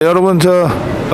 여러분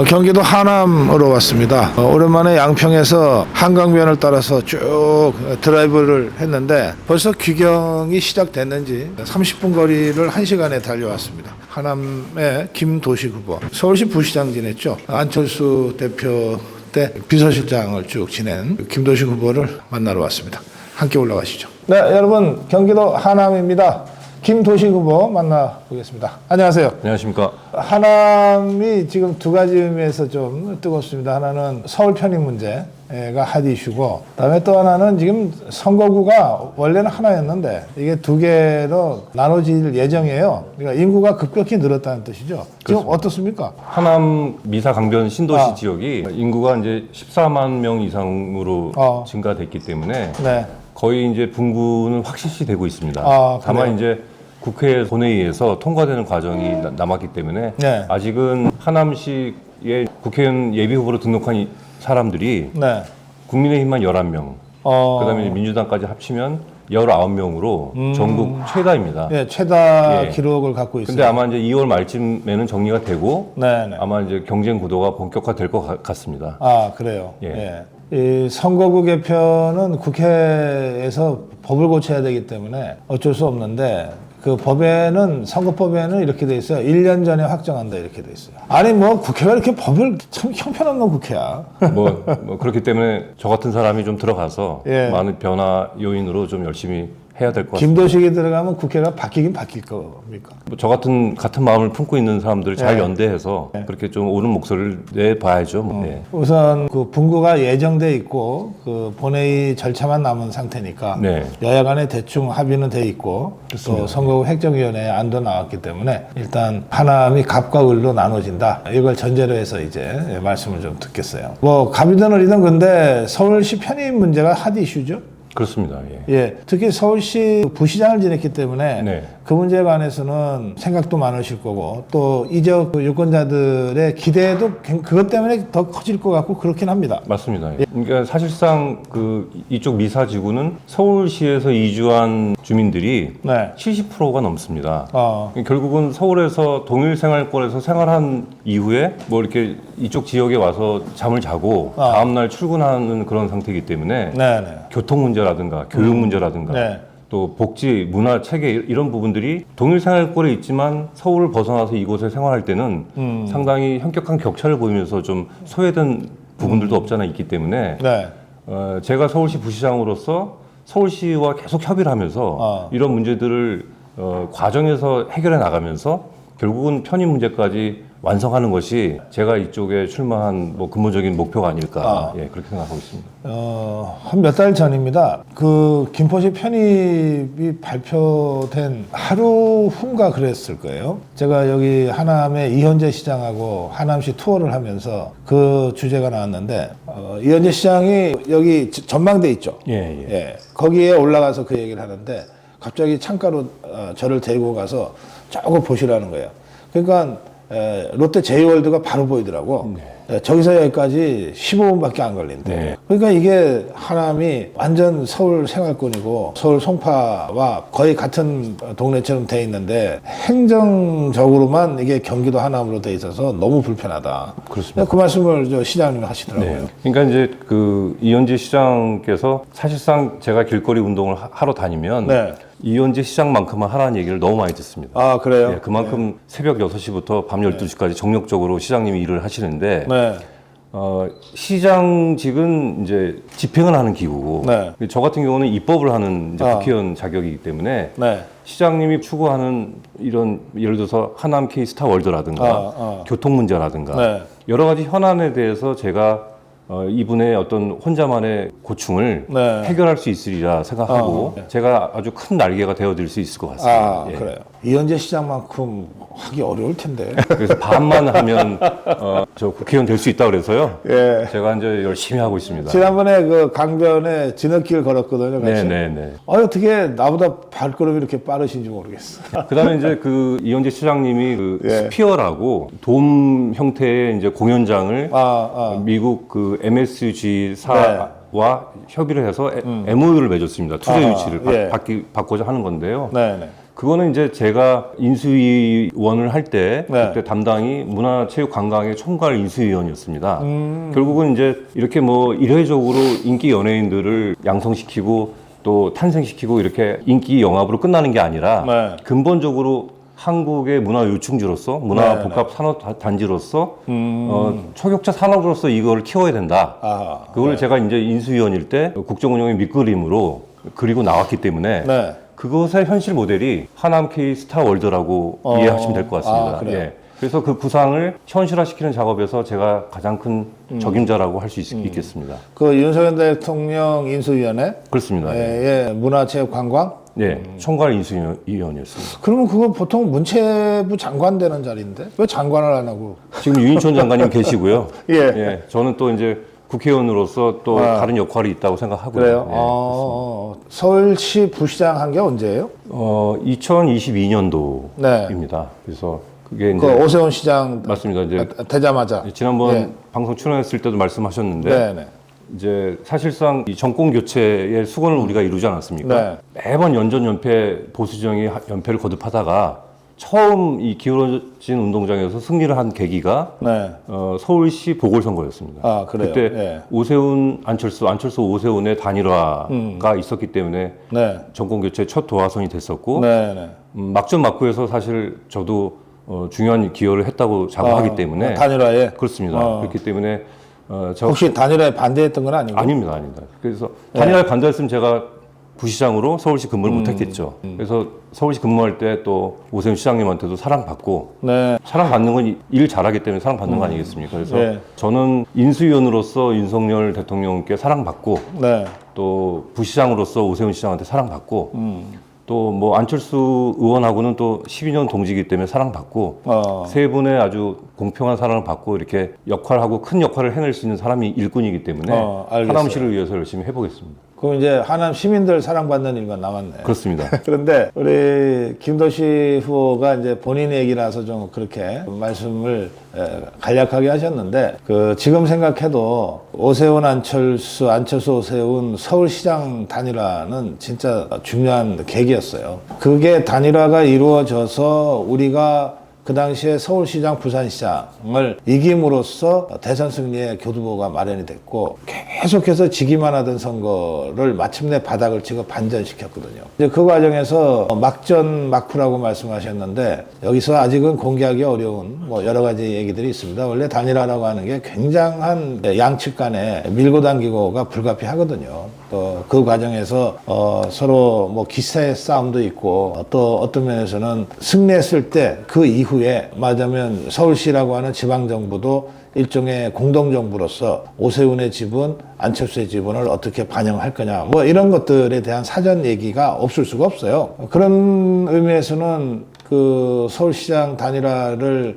경기도 하남으로 왔습니다. 오랜만에 양평에서 한강변을 따라서 쭉 드라이브를 했는데 벌써 귀경이 시작됐는지 30분 거리를 1시간에 달려왔습니다. 하남의 김도식 후보, 서울시 부시장 지냈죠. 안철수 대표 때 비서실장을 쭉 지낸 김도식 후보를 만나러 왔습니다. 함께 올라가시죠. 네, 여러분 경기도 하남입니다. 김도식 후보 만나보겠습니다. 안녕하세요. 안녕하십니까. 하남이 지금 두 가지 의미에서 좀 뜨겁습니다. 하나는 서울 편입 문제가 핫 이슈고, 그다음에 또 하나는 지금 선거구가 원래는 하나였는데 이게 두 개로 나눠질 예정이에요. 그러니까 인구가 급격히 늘었다는 뜻이죠. 지금 그렇습니다. 어떻습니까? 하남 미사 강변 신도시 지역이 인구가 이제 14만 명 이상으로 증가됐기 때문에 네. 거의 이제 분구는 확실시 되고 있습니다. 다만 그래요? 이제 국회 본회의에서 통과되는 과정이 남았기 때문에 네. 아직은 하남시의 국회의원 예비 후보로 등록한 사람들이 네. 국민의힘만 11명, 그다음에 민주당까지 합치면 19명으로 전국 최다입니다. 예, 최다 기록을 갖고 있어요. 근데 아마 이제 2월 말쯤에는 정리가 되고 네네. 아마 이제 경쟁 구도가 본격화될 것 같습니다. 아, 그래요. 예. 이 선거구 개편은 국회에서 법을 고쳐야 되기 때문에 어쩔 수 없는데, 그 법에는, 선거법에는 이렇게 돼 있어요. 1년 전에 확정한다, 이렇게 돼 있어요. 아니 뭐 국회가 이렇게 법을, 참 형편없는 국회야. 뭐 그렇기 때문에 저 같은 사람이 좀 들어가서 예. 많은 변화 요인으로 좀 열심히 해야 될 것 같습니다. 김도식이 들어가면 국회가 바뀌긴 바뀔 겁니까? 뭐 저 같은 마음을 품고 있는 사람들을 잘 연대해서 그렇게 좀 옳은 목소리를 내봐야죠. 네. 우선 그 분구가 예정돼 있고 그 본회의 절차만 남은 상태니까 네. 여야 간에 대충 합의는 돼 있고, 또 선거구 획정위원회 안도 나왔기 때문에 일단 하남이 갑과 을로 나눠진다, 이걸 전제로 해서 이제 말씀을 좀 듣겠어요. 뭐 갑이든 을이든 근데 서울시 편입 문제가 핫 이슈죠. 그렇습니다. 예. 예, 특히 서울시 부시장을 지냈기 때문에 네. 그 문제에 관해서는 생각도 많으실 거고, 또 이적 유권자들의 기대도 그것 때문에 더 커질 것 같고 그렇긴 합니다. 맞습니다. 예. 그러니까 사실상 그 이쪽 미사지구는 서울시에서 이주한 주민들이 네. 70%가 넘습니다. 결국은 서울에서 동일 생활권에서 생활한 이후에 뭐 이렇게 이쪽 지역에 와서 잠을 자고 다음날 출근하는 그런 상태이기 때문에 네네. 교통 문제라든가 교육 문제라든가 네. 또 복지, 문화, 체계 이런 부분들이 동일 생활권에 있지만 서울을 벗어나서 이곳에 생활할 때는 상당히 현격한 격차를 보이면서 좀 소외된 부분들도 없지 않아 있기 때문에 네. 제가 서울시 부시장으로서 서울시와 계속 협의를 하면서 이런 문제들을 과정에서 해결해 나가면서 결국은 편입 문제까지 완성하는 것이 제가 이쪽에 출마한 뭐 근본적인 목표가 아닐까 예, 그렇게 생각하고 있습니다. 한 몇 달 전입니다. 그 김포시 편입이 발표된 하루 후인가 그랬을 거예요. 제가 여기 하남의 이현재 시장하고 하남시 투어를 하면서 그 주제가 나왔는데, 이현재 시장이 여기 전망대 있죠. 예. 거기에 올라가서 그 얘기를 하는데 갑자기 창가로 저를 데리고 가서 저거 보시라는 거예요. 그러니까 롯데 제이월드가 바로 보이더라고. 저기서 여기까지 15분밖에 안 걸린대. 그러니까 이게 하남이 완전 서울 생활권이고 서울 송파와 거의 같은 동네처럼 돼 있는데 행정적으로만 이게 경기도 하남으로 돼 있어서 너무 불편하다. 그렇습니다. 그 말씀을 저 시장님이 하시더라고요. 네. 그러니까 이제 그 이현재 시장께서 사실상 제가 길거리 운동을 하러 다니면 이현재 시장만큼은 하라는 얘기를 너무 많이 듣습니다. 아, 그래요? 예, 그만큼 새벽 6시부터 밤 12시까지 정력적으로 시장님이 일을 하시는데 시장직은 이제 집행을 하는 기구고 저 같은 경우는 입법을 하는 이제 국회의원 자격이기 때문에 시장님이 추구하는 이런 예를 들어서 하남 K스타 월드라든가 교통 문제라든가 여러 가지 현안에 대해서 제가 이분의 어떤 혼자만의 고충을 해결할 수 있으리라 생각하고 제가 아주 큰 날개가 되어드릴 수 있을 것 같습니다. 예. 그래요. 이현재 시장만큼 하기 어려울 텐데. 그래서 반만 하면 저 국회의원 될 수 있다 그래서요. 제가 이제 열심히 하고 있습니다. 지난번에 그 강변에 진흙길 걸었거든요. 같이. 어떻게 나보다 발걸음이 이렇게 빠르신지 모르겠어. 그다음에 이제 그 이현재 시장님이 그 스피어라고 돔 형태의 이제 공연장을 미국 그 MSG사와 협의를 해서 MOU를 맺었습니다. 투자 유치를 받고자 하는 건데요. 그거는 이제 제가 인수위원을 할 때 네. 그때 담당이 문화체육관광의 총괄 인수위원이었습니다. 결국은 이제 이렇게 뭐 일회적으로 인기 연예인들을 양성시키고 또 탄생시키고 이렇게 인기 영합으로 끝나는 게 아니라 네. 근본적으로 한국의 문화 요충지로서 문화 복합 산업 단지로서 초격차 산업으로서 이걸 키워야 된다. 그걸 제가 이제 인수위원일 때 국정운영의 밑그림으로 그리고 나왔기 때문에 그것의 현실 모델이 하남 K 스타 월드라고 이해하시면 될 것 같습니다. 예. 그래서 그 구상을 현실화시키는 작업에서 제가 가장 큰 적임자라고 할 수 있겠습니다. 그 윤석열 대통령 인수위원회? 그렇습니다. 예, 문화체육관광? 네, 총괄 인수위원이었습니다. 그러면 그거 보통 문체부 장관 되는 자리인데 왜 장관을 안 하고? 지금 유인촌 장관님 계시고요. 예. 저는 또 이제 국회의원으로서 또 다른 역할이 있다고 생각하고요. 그래요? 서울시 부시장 한 게 언제예요? 2022년도입니다. 그래서 그게 이제 오세훈 시장 맞습니다. 이제 되자마자 지난번 방송 출연했을 때도 말씀하셨는데 이제 사실상 이 정권 교체의 수건을 우리가 이루지 않았습니까? 매번 연전연패 보수정이 연패를 거듭하다가 처음 이 기울어진 운동장에서 승리를 한 계기가 서울시 보궐선거였습니다. 그래요? 그때 오세훈, 안철수 오세훈의 단일화가 있었기 때문에 정권 교체 첫 도화선이 됐었고 막전 막후에서 사실 저도 중요한 기여를 했다고 자부하기 때문에 단일화에 그렇습니다. 그렇기 때문에 혹시 단일화에 반대했던 건 아니고? 아닙니다. 그래서 단일화에 반대했으면 제가 부시장으로 서울시 근무를 못했겠죠. 그래서 서울시 근무할 때 또 오세훈 시장님한테도 사랑받고 사랑받는 건 일 잘하기 때문에 사랑받는 거 아니겠습니까? 그래서 저는 인수위원으로서 윤석열 대통령께 사랑받고 또 부시장으로서 오세훈 시장한테 사랑받고 또 뭐 안철수 의원하고는 또 12년 동지이기 때문에 사랑받고 세 분의 아주 공평한 사랑을 받고 이렇게 역할하고 큰 역할을 해낼 수 있는 사람이 일꾼이기 때문에 하남시를 위해서 열심히 해보겠습니다. 그럼 이제 하남 시민들 사랑받는 일만 남았네. 그렇습니다. 그런데 우리 김도시 후보가 이제 본인 얘기라서 좀 그렇게 말씀을 간략하게 하셨는데 지금 생각해도 오세훈 안철수 오세훈 서울시장 단일화는 진짜 중요한 계기였어요. 그게 단일화가 이루어져서 우리가 그 당시에 서울시장, 부산시장을 이김으로써 대선 승리의 교두보가 마련이 됐고 계속해서 지기만 하던 선거를 마침내 바닥을 치고 반전시켰거든요. 이제 그 과정에서 막전 막후라고 말씀하셨는데 여기서 아직은 공개하기 어려운 뭐 여러 가지 얘기들이 있습니다. 원래 단일화라고 하는 게 굉장한 양측 간에 밀고 당기고가 불가피하거든요. 또 그 과정에서 서로 뭐 기세의 싸움도 있고 또 어떤 면에서는 승리했을 때 그 이후에 말하자면 서울시라고 하는 지방정부도 일종의 공동정부로서 오세훈의 지분, 안철수의 지분을 어떻게 반영할 거냐 뭐 이런 것들에 대한 사전 얘기가 없을 수가 없어요. 그런 의미에서는 그 서울시장 단일화를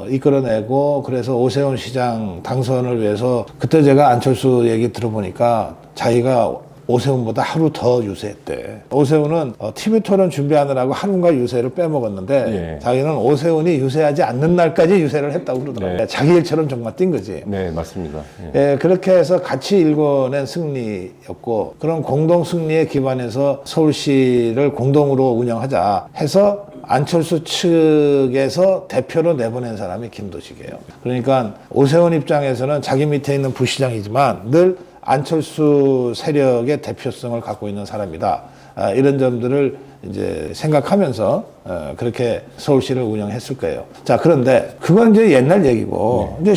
이끌어내고 그래서 오세훈 시장 당선을 위해서 그때 제가 안철수 얘기 들어보니까 자기가 오세훈보다 하루 더 유세했대. 오세훈은 TV 토론 준비하느라고 하루가 유세를 빼먹었는데 자기는 오세훈이 유세하지 않는 날까지 유세를 했다고 그러더라고요. 자기 일처럼 정말 뛴 거지. 네, 맞습니다. 그렇게 해서 같이 일궈낸 승리였고 그런 공동 승리에 기반해서 서울시를 공동으로 운영하자 해서 안철수 측에서 대표로 내보낸 사람이 김도식이에요. 그러니까 오세훈 입장에서는 자기 밑에 있는 부시장이지만 늘 안철수 세력의 대표성을 갖고 있는 사람이다. 이런 점들을 이제 생각하면서 그렇게 서울시를 운영했을 거예요. 자, 그런데 그건 이제 옛날 얘기고 이제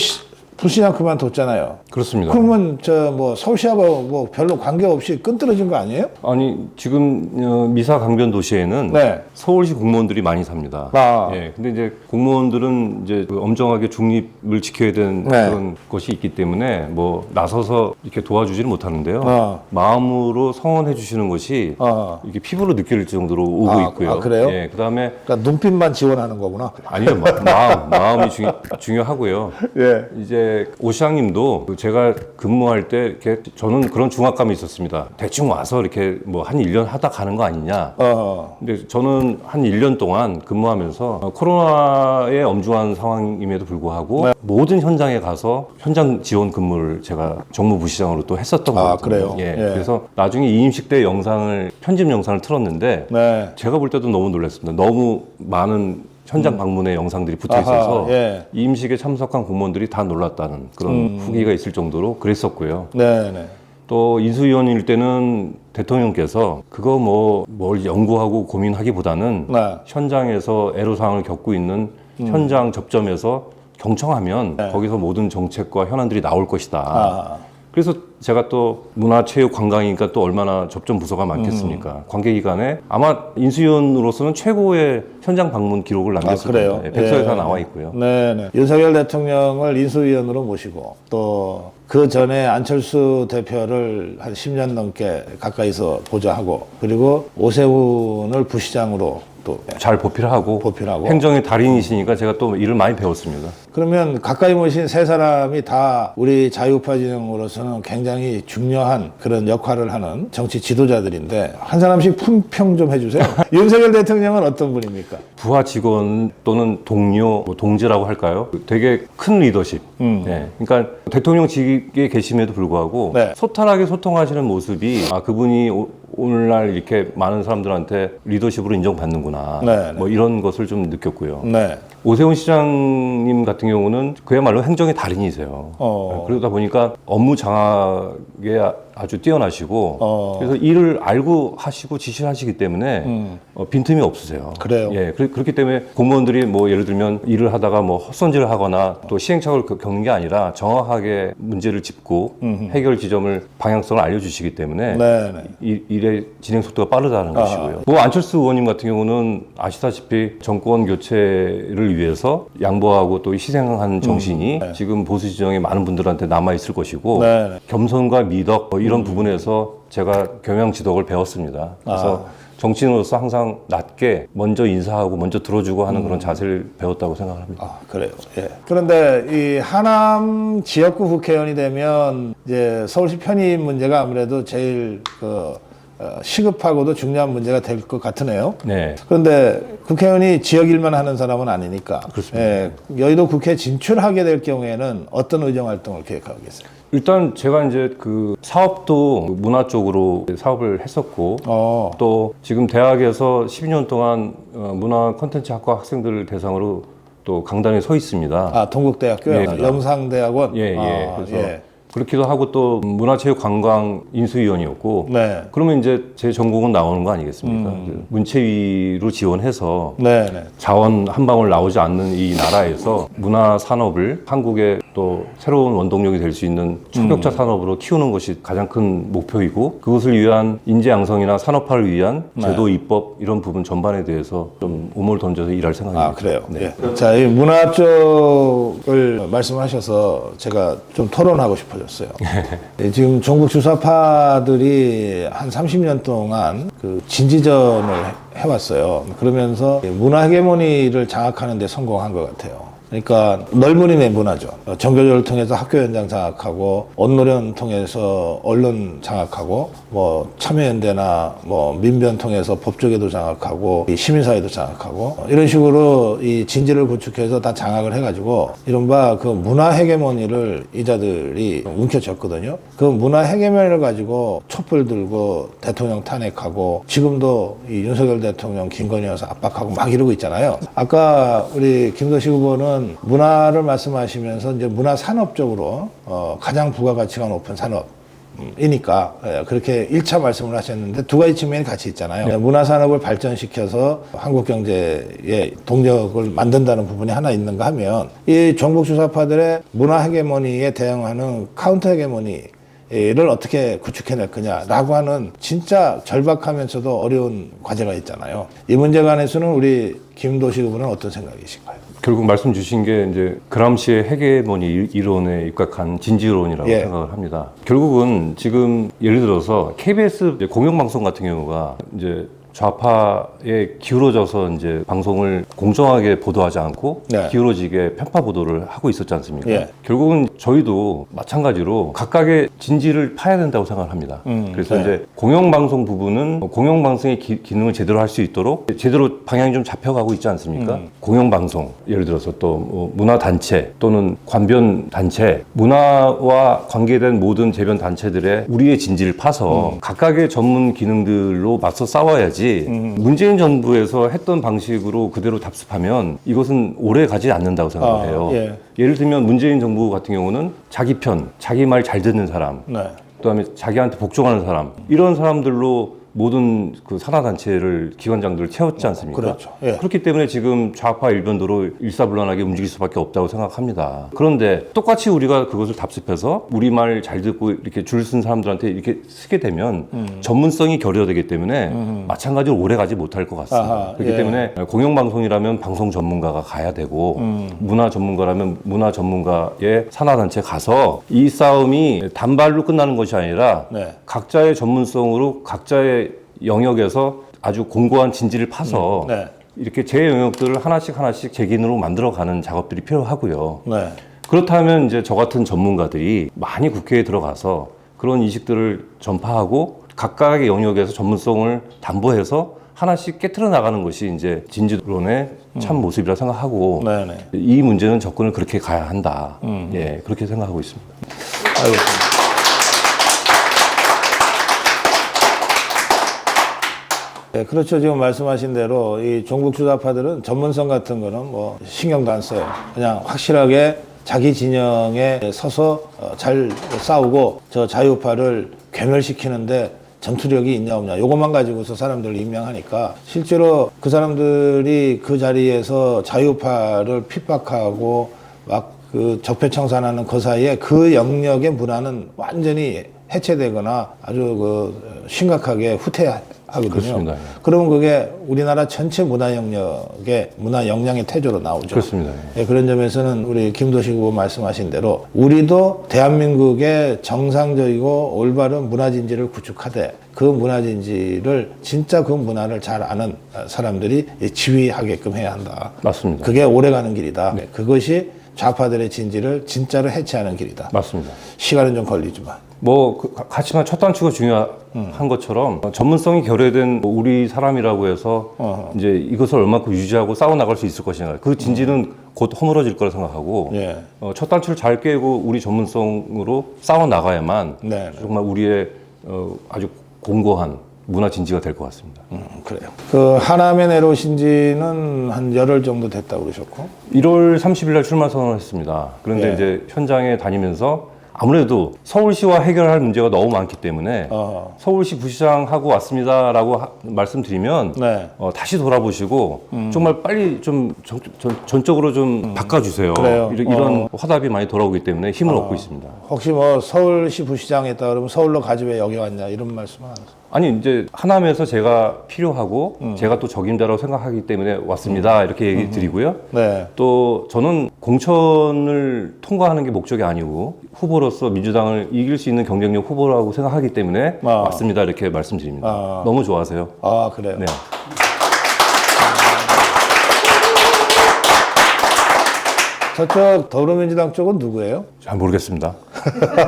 부시장 그만뒀잖아요. 그렇습니다. 그러면 뭐 서울시하고 뭐 별로 관계없이 끈떨어진 거 아니에요? 아니 지금 미사 강변 도시에는 서울시 공무원들이 많이 삽니다. 근데 이제 공무원들은 이제 엄정하게 중립을 지켜야 되는 그런 것이 있기 때문에 뭐 나서서 이렇게 도와주지는 못하는데요. 마음으로 성원해 주시는 것이 이렇게 피부로 느낄 정도로 오고 있고요. 그래요? 그다음에 그러니까 눈빛만 지원하는 거구나. 아니요, 마음이 중요하고요. 이제 근데 오 시장님도 제가 근무할 때 이렇게 저는 그런 중압감이 있었습니다. 대충 와서 이렇게 뭐 한 1년 하다 가는 거 아니냐. 근데 저는 한 1년 동안 근무하면서 코로나의 엄중한 상황임에도 불구하고 네. 모든 현장에 가서 현장 지원 근무를 제가 정무부시장으로 또 했었던 거거든요. 그래요? 예. 예. 그래서 나중에 이임식 때 편집 영상을 틀었는데 네. 제가 볼 때도 너무 놀랐습니다. 너무 많은 현장 방문의 영상들이 붙어 있어서 예. 이임식에 참석한 공무원들이 다 놀랐다는 그런 후기가 있을 정도로 그랬었고요. 네. 또 인수위원일 때는 대통령께서 그거 뭘 연구하고 고민하기보다는 네. 현장에서 애로사항을 겪고 있는 현장 접점에서 경청하면 네. 거기서 모든 정책과 현안들이 나올 것이다. 그래서 제가 또 문화체육관광이니까 또 얼마나 접점 부서가 많겠습니까? 관계기관에 아마 인수위원으로서는 최고의 현장 방문 기록을 남겼을 그래요? 겁니다. 백서에 다 나와 있고요. 네. 윤석열 대통령을 인수위원으로 모시고 또 그 전에 안철수 대표를 한 10년 넘게 가까이서 보좌하고 그리고 오세훈을 부시장으로 또 잘 보필하고 행정의 달인이시니까 제가 또 일을 많이 배웠습니다. 그러면 가까이 모신 세 사람이 다 우리 자유우파 진영으로서는 굉장히 중요한 그런 역할을 하는 정치 지도자들인데 한 사람씩 품평 좀 해주세요. 윤석열 대통령은 어떤 분입니까? 부하 직원 또는 동료, 동지라고 할까요? 되게 큰 리더십. 네. 그러니까 대통령직에 계심에도 불구하고 네. 소탈하게 소통하시는 모습이 그분이 오늘날 이렇게 많은 사람들한테 리더십으로 인정받는구나. 네. 뭐 이런 것을 좀 느꼈고요. 네. 오세훈 시장님 같은 경우는 그야말로 행정의 달인이세요. 그러다 보니까 업무 장악에 아주 뛰어나시고 그래서 일을 알고 하시고 지시를 하시기 때문에 빈틈이 없으세요. 그래요? 예, 그렇기 때문에 공무원들이 뭐 예를 들면 일을 하다가 뭐 헛손질을 하거나 또 시행착오를 겪는 게 아니라 정확하게 문제를 짚고 해결 지점을 방향성을 알려주시기 때문에 일의 진행 속도가 빠르다는 것이고요. 뭐 안철수 의원님 같은 경우는 아시다시피 정권 교체를 위해서 양보하고 또 희생한 정신이 지금 보수 지정에 많은 분들한테 남아 있을 것이고 겸손과 미덕 이런 부분에서 제가 경영지덕을 배웠습니다. 그래서 정치인으로서 항상 낮게 먼저 인사하고 먼저 들어주고 하는 그런 자세를 배웠다고 생각합니다. 그래요. 예. 그런데 이 하남 지역구 국회의원이 되면 이제 서울시 편입 문제가 아무래도 제일 시급하고도 중요한 문제가 될 것 같으네요. 네. 그런데 국회의원이 지역 일만 하는 사람은 아니니까. 그렇습니다. 예, 여의도 국회에 진출하게 될 경우에는 어떤 의정 활동을 계획하고 계세요? 일단 제가 이제 그 사업도 문화 쪽으로 사업을 했었고 또 지금 대학에서 12년 동안 문화 콘텐츠 학과 학생들을 대상으로 또 강단에 서 있습니다. 동국대학교요? 예, 영상대학원? 그래서 그렇기도 하고 또 문화체육관광 인수위원이었고 그러면 이제 제 전공은 나오는 거 아니겠습니까? 문체위로 지원해서 자원 한 방울 나오지 않는 이 나라에서 문화 산업을 한국의 또 새로운 원동력이 될 수 있는 초격자 산업으로 키우는 것이 가장 큰 목표이고 그것을 위한 인재 양성이나 산업화를 위한 제도 입법 이런 부분 전반에 대해서 좀 우물 던져서 일할 생각입니다. 그래요? 네. 자, 이 문화 쪽을 말씀하셔서 제가 좀 토론하고 싶어졌어요. 지금 전국 주사파들이 한 30년 동안 그 진지전을 해왔어요. 그러면서 문화 헤게모니를 장악하는 데 성공한 것 같아요. 그러니까 넓은 힘의 문화죠. 정교조를 통해서 학교 현장 장악하고 언노련 통해서 언론 장악하고 뭐 참여연대나 뭐 민변 통해서 법조계도 장악하고 시민사회도 장악하고 이런 식으로 이 진지를 구축해서 다 장악을 해가지고 이른바 그 문화 헤게모니를 이자들이 움켜쥐었거든요. 그 문화 헤게모니를 가지고 촛불 들고 대통령 탄핵하고 지금도 이 윤석열 대통령 김건희 여사 압박하고 막 이러고 있잖아요. 아까 우리 김도식 후보는 문화를 말씀하시면서 이제 문화 산업 쪽으로 가장 부가가치가 높은 산업이니까 그렇게 1차 말씀을 하셨는데 두 가지 측면이 같이 있잖아요. 문화 산업을 발전시켜서 한국 경제의 동력을 만든다는 부분이 하나 있는가 하면 이 종북 주사파들의 문화 헤게모니에 대응하는 카운터 헤게모니를 어떻게 구축해낼 거냐라고 하는 진짜 절박하면서도 어려운 과제가 있잖아요. 이 문제 관해서는 우리 김도식 후보는 어떤 생각이신가요? 결국 말씀 주신 게 이제 그람시의 헤게모니 이론에 입각한 진지론이라고 생각을 합니다. 결국은 지금 예를 들어서 KBS 공영방송 같은 경우가 이제 좌파에 기울어져서 이제 방송을 공정하게 보도하지 않고 네. 기울어지게 편파 보도를 하고 있었지 않습니까? 예. 결국은 저희도 마찬가지로 각각의 진지를 파야 된다고 생각을 합니다. 그래서 네. 이제 공영방송 부분은 공영방송의 기능을 제대로 할 수 있도록 제대로 방향이 좀 잡혀가고 있지 않습니까? 공영방송, 예를 들어서 또 문화단체 또는 관변단체, 문화와 관계된 모든 재변 단체들의 우리의 진지를 파서 각각의 전문 기능들로 맞서 싸워야지 문재인 정부에서 했던 방식으로 그대로 답습하면 이것은 오래 가지 않는다고 생각을 해요. 예. 예를 들면 문재인 정부 같은 경우는 자기 편, 자기 말 잘 듣는 사람, 네. 그다음에 자기한테 복종하는 사람, 이런 사람들로 모든 그 산하단체를 기관장들을 채웠지 않습니까? 그렇죠. 예. 그렇기 때문에 지금 좌파 일변도로 일사불란하게 움직일 수밖에 없다고 생각합니다. 그런데 똑같이 우리가 그것을 답습해서 우리 말 잘 듣고 이렇게 줄 쓴 사람들한테 이렇게 쓰게 되면 전문성이 결여되기 때문에 마찬가지로 오래 가지 못할 것 같습니다. 아하, 그렇기 예. 때문에 공영방송이라면 방송 전문가가 가야 되고 문화 전문가라면 문화 전문가의 산하단체 가서 이 싸움이 단발로 끝나는 것이 아니라 네. 각자의 전문성으로 각자의 영역에서 아주 공고한 진지를 파서 네. 이렇게 제 영역들을 하나씩 제 기능으로 만들어가는 작업들이 필요하고요. 네. 그렇다면 이제 저 같은 전문가들이 많이 국회에 들어가서 그런 인식들을 전파하고 각각의 영역에서 전문성을 담보해서 하나씩 깨트려 나가는 것이 이제 진지론의 참 모습이라 생각하고 네네. 이 문제는 접근을 그렇게 가야 한다. 예, 그렇게 생각하고 있습니다. 알겠습니다. 네, 그렇죠. 지금 말씀하신 대로 이 종북 주사파들은 전문성 같은 거는 뭐 신경도 안 써요. 그냥 확실하게 자기 진영에 서서 잘 싸우고 저 자유파를 괴멸시키는데 전투력이 있냐 없냐 요것만 가지고서 사람들을 임명하니까 실제로 그 사람들이 그 자리에서 자유파를 핍박하고 막 그 적폐청산하는 그 사이에 그 영역의 문화는 완전히 해체되거나 아주 그 심각하게 후퇴하거든요. 그렇습니다. 그러면 그게 우리나라 전체 문화 영역의 문화 역량의 태조로 나오죠. 그렇습니다. 예, 그런 점에서는 우리 김도식 후보 말씀하신 대로 우리도 대한민국의 정상적이고 올바른 문화진지를 구축하되 그 문화진지를 진짜 그 문화를 잘 아는 사람들이 지휘하게끔 해야 한다. 맞습니다. 그게 오래가는 길이다. 그것이 좌파들의 진지를 진짜로 해체하는 길이다. 맞습니다. 시간은 좀 걸리지만. 뭐 같지만 첫 단추가 중요한 것처럼 전문성이 결여된 우리 사람이라고 해서 이제 이것을 얼마큼 유지하고 싸워 나갈 수 있을 것이냐 그 진지는 곧 허물어질 거라 생각하고 예. 첫 단추를 잘 깨고 우리 전문성으로 싸워 나가야만 네. 정말 우리의 아주 공고한 문화 진지가 될 것 같습니다. 그래요. 그 하남에 내려오신 지는 한 열흘 정도 됐다고 그러셨고. 1월 30일 날 출마 선언을 했습니다. 그런데 예. 이제 현장에 다니면서 아무래도 서울시와 해결할 문제가 너무 많기 때문에 서울시 부시장하고 왔습니다라고 말씀드리면 네. 다시 돌아보시고 정말 빨리 좀 전적으로 좀 바꿔주세요. 그래요. 이런 화답이 많이 돌아오기 때문에 힘을 얻고 있습니다. 혹시 뭐 서울시 부시장 했다 그러면 서울로 가지 왜 여기 왔냐 이런 말씀은 안 하세요? 아니 이제 하남에서 제가 필요하고 제가 또 적임자라고 생각하기 때문에 왔습니다. 이렇게 얘기 드리고요. 네. 또 저는 공천을 통과하는 게 목적이 아니고 후보로서 민주당을 이길 수 있는 경쟁력 후보라고 생각하기 때문에 왔습니다. 이렇게 말씀드립니다. 너무 좋아하세요. 아, 그래요? 네. 저쪽 더불어민주당 쪽은 누구예요? 잘 모르겠습니다.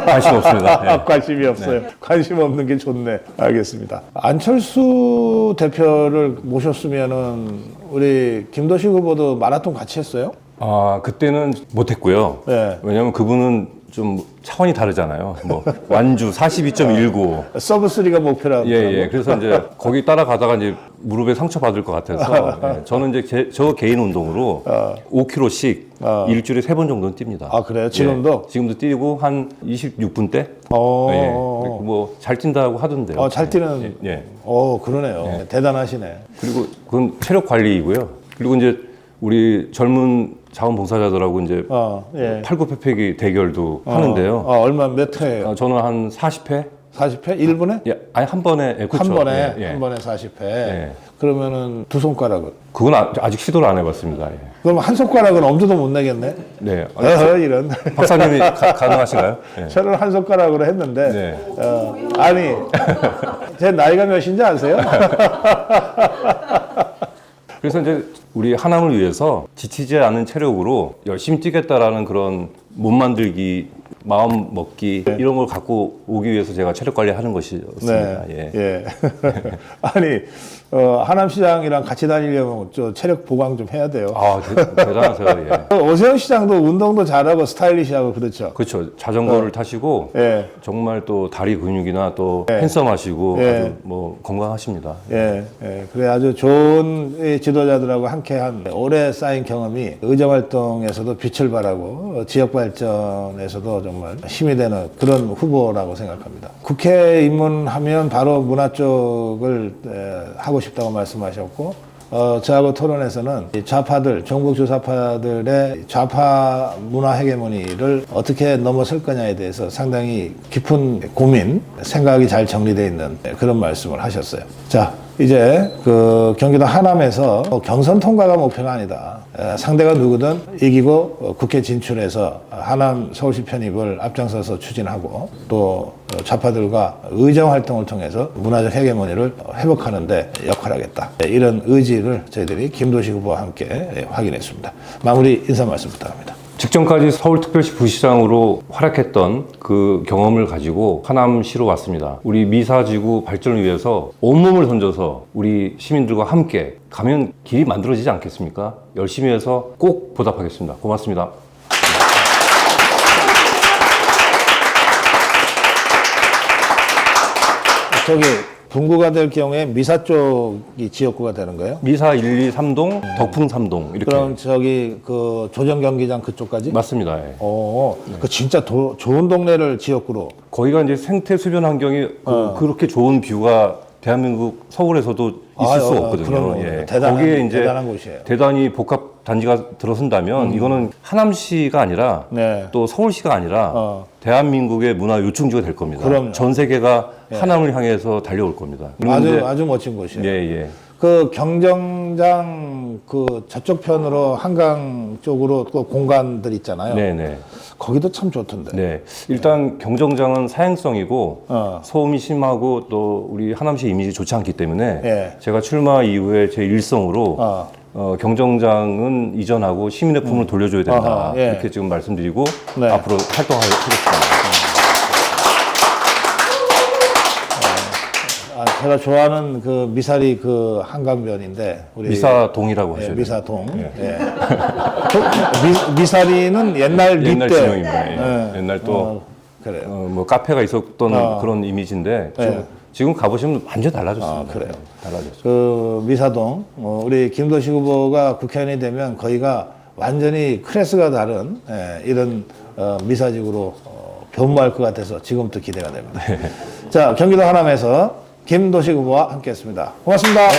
관심 없습니다. 네. 관심이 없어요. 관심 없는 게 좋네. 알겠습니다. 안철수 대표를 모셨으면은 우리 김도식 후보도 마라톤 같이 했어요? 아, 그때는 못했고요. 네. 왜냐하면 그분은 좀 차원이 다르잖아요. 뭐 완주 42.19. 서브 3가 목표라고. 예. 그래서 이제 거기 따라가다가 이제 무릎에 상처 받을 것 같아서 예. 저는 이제 저 개인 운동으로 5km씩 일주일에 3번 정도는 뜁니다. 아, 그래요? 지금도? 예. 지금도 뛰고 한 26분대. 예. 뭐 잘 뛴다고 하던데요. 잘 뛰는. 예. 그러네요. 대단하시네. 그리고 그건 체력 관리이고요. 그리고 이제 우리 젊은 자원봉사자들하고 이제 예. 팔굽혀펴기 대결도 하는데요. 얼마 몇 회예요? 저는 한 40회. 40회? 1분에? 예, 아니 한 번에 예, 그렇죠. 한 번에 예, 예. 한 번에 40회. 예. 그러면은 두 손가락을. 그건 아직 시도를 안 해봤습니다. 예. 그럼 한 손가락은 엄두도 못 내겠네. 네. 이런. 박사님이 가능하신가요? 네. 저를 한 손가락으로 했는데, 네. 아니, 제 나이가 몇인지 아세요? 그래서 이제 우리 하남을 위해서 지치지 않은 체력으로 열심히 뛰겠다라는 그런 몸 만들기, 마음 먹기 이런 걸 갖고 오기 위해서 제가 체력 관리하는 것이었습니다. 네. 예. 아니 하남시장이랑 같이 다니려면 저 체력 보강 좀 해야 돼요. 아 대단하세요. 예. 오세훈 시장도 운동도 잘하고 스타일리시하고 그렇죠. 그렇죠. 자전거를 타시고 예. 정말 또 다리 근육이나 또 핸섬하시고 아주 뭐 건강하십니다. 예. 그래 아주 좋은 이 지도자들하고 함께한 오래 쌓인 경험이 의정 활동에서도 빛을 발하고 지역 발전에서도 정말 힘이 되는 그런 후보라고 생각합니다. 국회 입문하면 바로 문화 쪽을 하고 싶다고 말씀하셨고 저하고 토론에서는 이 좌파들, 종북 주사파들의 좌파 문화 헤게모니를 어떻게 넘어설 거냐에 대해서 상당히 깊은 고민, 생각이 잘 정리되어 있는 그런 말씀을 하셨어요. 자, 이제 그 경기도 하남에서 경선 통과가 목표가 아니다. 상대가 누구든 이기고 국회 진출해서 하남 서울시 편입을 앞장서서 추진하고 또 좌파들과 의정 활동을 통해서 문화적 헤게모니를 회복하는 데 역할하겠다. 이런 의지를 저희들이 김도식 후보와 함께 확인했습니다. 마무리 인사 말씀 부탁합니다. 직전까지 서울특별시 부시장으로 활약했던 그 경험을 가지고 하남시로 왔습니다. 우리 미사지구 발전을 위해서 온몸을 던져서 우리 시민들과 함께 가면 길이 만들어지지 않겠습니까? 열심히 해서 꼭 보답하겠습니다. 고맙습니다. 저기 분구가 될 경우에 미사 쪽이 지역구가 되는 거예요? 미사 1, 2, 3동, 덕풍 3동 이렇게. 그럼 저기 그 조정 경기장 그쪽까지? 맞습니다. 예. 그 진짜 좋은 동네를 지역구로. 거기가 이제 생태 수변 환경이 그렇게 좋은 뷰가 대한민국 서울에서도 있을 수 없거든요. 예. 거기에 이제 대단한 곳이에요. 대단히 복합 단지가 들어선다면 이거는 하남시가 아니라 또 서울시가 아니라 대한민국의 문화 요충지가 될 겁니다. 그럼요. 전 세계가 하남을 향해서 달려올 겁니다. 아주 멋진 곳이에요. 예. 그 경정장 그 저쪽 편으로 한강 쪽으로 또 공간들 있잖아요. 네네. 거기도 참 좋던데. 네. 일단 경정장은 사행성이고 소음이 심하고 또 우리 하남시 이미지 좋지 않기 때문에 제가 출마 이후에 제 일성으로 경정장은 이전하고 시민의 품을 돌려줘야 된다. 이렇게 지금 말씀드리고 앞으로 활동하겠습니다. 제가 좋아하는 그 미사리 그 한강변인데 우리 미사동이라고 하셔야 돼요. 미사동. 미사리는 옛날 지명입니다. 옛날 또 그래요. 뭐 카페가 있었던 그런 이미지인데 지금 가보시면 완전 달라졌습니다. 그래요. 달라졌어요. 그 미사동 우리 김도식 후보가 국회의원이 되면 거기가 완전히 클래스가 다른 이런 미사직으로 변모할 것 같아서 지금부터 기대가 됩니다. 자, 경기도 하남에서 김도식 후보와 함께했습니다. 고맙습니다.